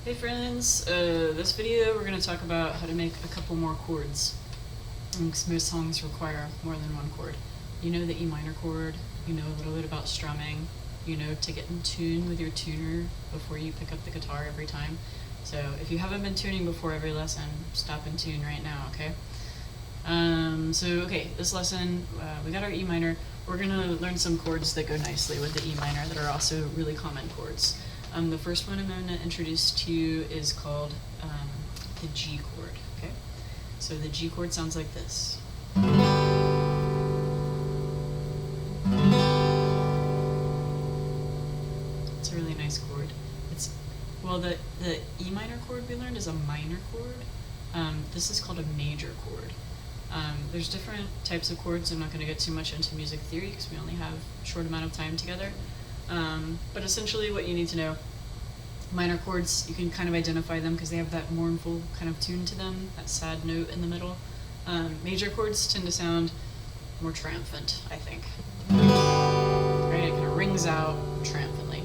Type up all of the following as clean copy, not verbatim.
Hey friends, this video we're going to talk about how to make a couple more chords. Because most songs require more than one chord. You know the E minor chord, you know a little bit about strumming, you know to get in tune with your tuner before you pick up the guitar every time. So if you haven't been tuning before every lesson, stop and tune right now, okay? This lesson, we got our E minor. We're going to learn some chords that go nicely with the E minor that are also really common chords. The first one I'm going to introduce to you is called the G chord, okay? So the G chord sounds like this. It's a really nice chord. The E minor chord we learned is a minor chord. This is called a major chord. There's different types of chords. I'm not going to get too much into music theory because we only have a short amount of time together. But essentially what you need to know, minor chords, you can kind of identify them because they have that mournful kind of tune to them, that sad note in the middle. Major chords tend to sound more triumphant, I think. Right? It kind of rings out triumphantly.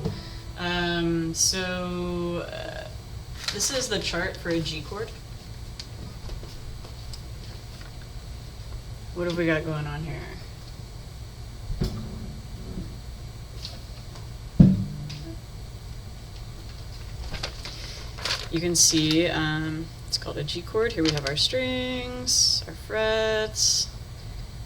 This is the chart for a G chord. What have we got going on here? You can see it's called a G chord. Here we have our strings, our frets,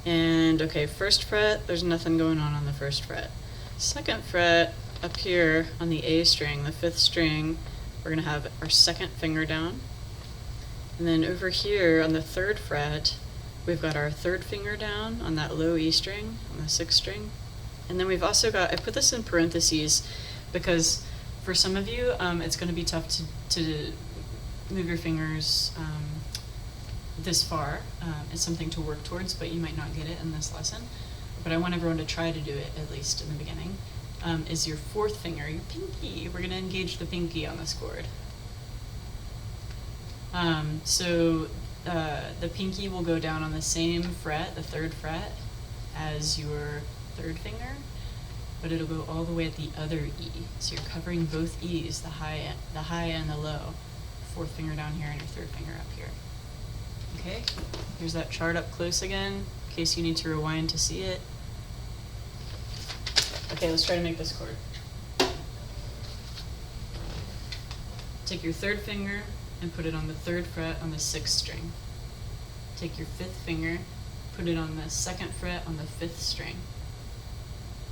and okay, first fret, there's nothing going on the first fret. Second fret, up here on the A string, the fifth string, we're going to have our second finger down. And then over here on the third fret, we've got our third finger down on that low E string, on the sixth string. And then we've also got, I put this in parentheses because for some of you, it's going to be tough to move your fingers this far. It's something to work towards, but you might not get it in this lesson. But I want everyone to try to do it, at least in the beginning. Is your fourth finger, your pinky. We're going to engage the pinky on this chord. The pinky will go down on the same fret, the third fret, as your third finger, but it'll go all the way at the other E. So you're covering both E's, the high and the low. Fourth finger down here and your third finger up here. Okay, here's that chart up close again, in case you need to rewind to see it. Okay, let's try to make this chord. Take your third finger and put it on the third fret on the sixth string. Take your fifth finger, put it on the second fret on the fifth string.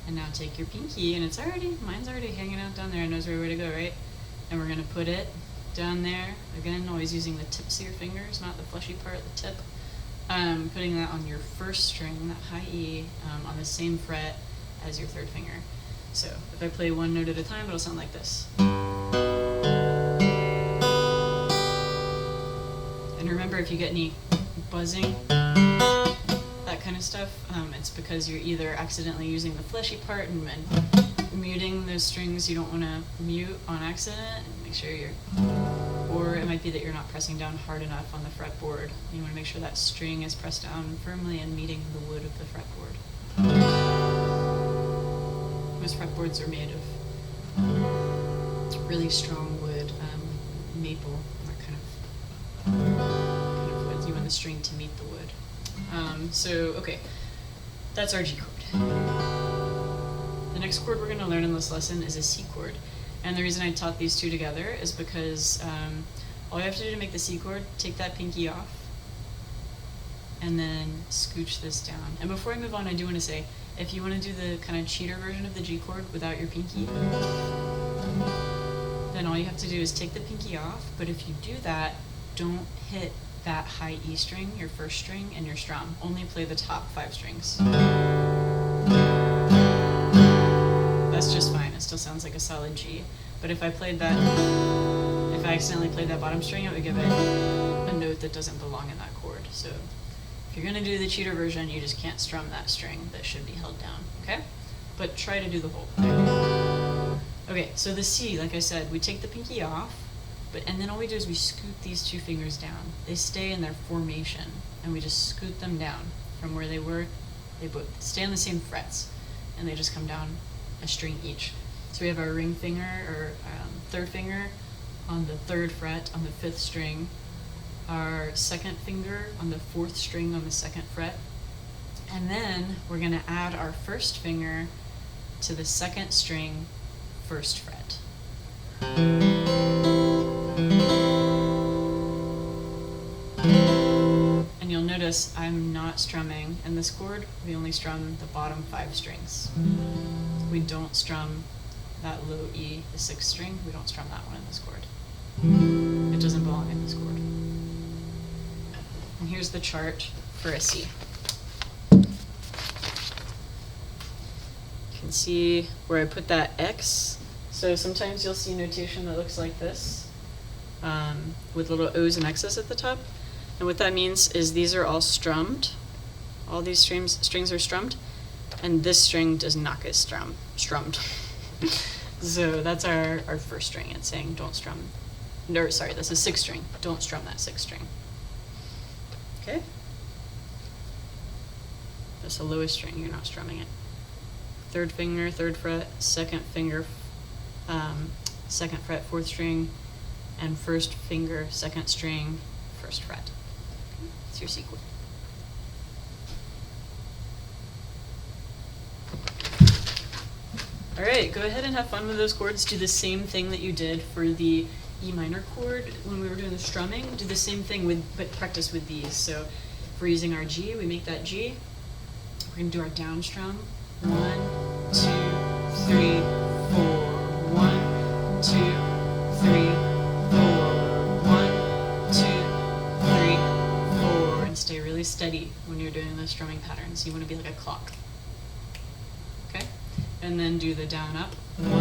And now take your pinky, and mine's already hanging out down there, it knows where to go, right? And we're gonna put it down there, again, always using the tips of your fingers, not the fleshy part, the tip. Putting that on your first string, that high E, on the same fret as your third finger. So if I play one note at a time, it'll sound like this. And remember, if you get any buzzing, that kind of stuff, it's because you're either accidentally using the fleshy part and muting those strings you don't want to mute on accident, and make sure or it might be that you're not pressing down hard enough on the fretboard. You want to make sure that string is pressed down firmly and meeting the wood of the fretboard. Most fretboards are made of really strong wood, maple, that kind of wood. You want the string to meet the wood. Okay, that's our G chord. The next chord we're going to learn in this lesson is a C chord. And the reason I taught these two together is because all you have to do to make the C chord, take that pinky off, and then scooch this down. And before I move on, I do want to say, if you want to do the kind of cheater version of the G chord without your pinky, then all you have to do is take the pinky off, but if you do that, don't hit that high E string, your first string, and your strum. Only play the top 5 strings. That's just fine, it still sounds like a solid G. But if I accidentally played that bottom string, it would give it a note that doesn't belong in that chord. So if you're gonna do the cheater version, you just can't strum that string that should be held down, okay? But try to do the whole thing. Okay, so the C, like I said, we take the pinky off, and then all we do is we scoot these two fingers down. They stay in their formation, and we just scoot them down from where they were. They both stay on the same frets, and they just come down a string each. So we have our ring finger, or third finger, on the 3rd fret on the 5th string, our 2nd finger on the 4th string on the 2nd fret, and then we're going to add our 1st finger to the 2nd string, 1st fret. And you'll notice I'm not strumming in this chord. We only strum the bottom 5 strings. We don't strum that low E, the 6th string. We don't strum that one in this chord. It doesn't belong in this chord. And here's the chart for a C. You can see where I put that X. So sometimes you'll see notation that looks like this, with little O's and X's at the top. And what that means is these are all strummed. All these strings are strummed, and this string does not get strummed. So that's our 1st string. It's saying don't strum. No, sorry, that's a 6th string. Don't strum that 6th string. Okay? That's the lowest string, you're not strumming it. 3rd finger, 3rd fret, 2nd finger, 2nd fret, 4th string, and 1st finger, 2nd string, 1st fret. It's your C chord. All right, go ahead and have fun with those chords. Do the same thing that you did for the E minor chord when we were doing the strumming. Do the same thing but practice with these. So if we're using our G, we make that G. We're gonna do our down strum. 1, 2, 3, 4. 1, 2, 3, 4. 1, 2, 3, 4. And stay really steady when you're doing those strumming patterns. You want to be like a clock. Okay? And then do the down up. 1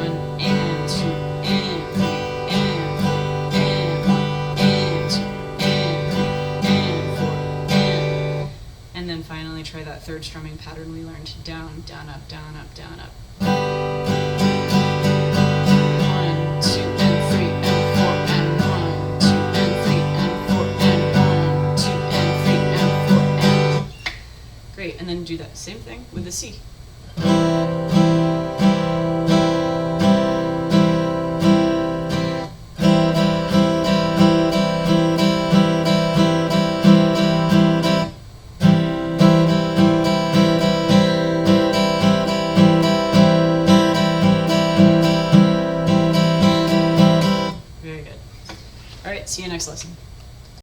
and 2 and 3 and 1 and 2 and 3 and 4 and. And then finally try that 3rd strumming pattern we learned. Down, down, up, down, up, down, up. 1, 2 and 3 and 4 and 1, 2 and 3 and 4 and 1, 2 and 3 and 4 and. Great, and then do that same thing with the C.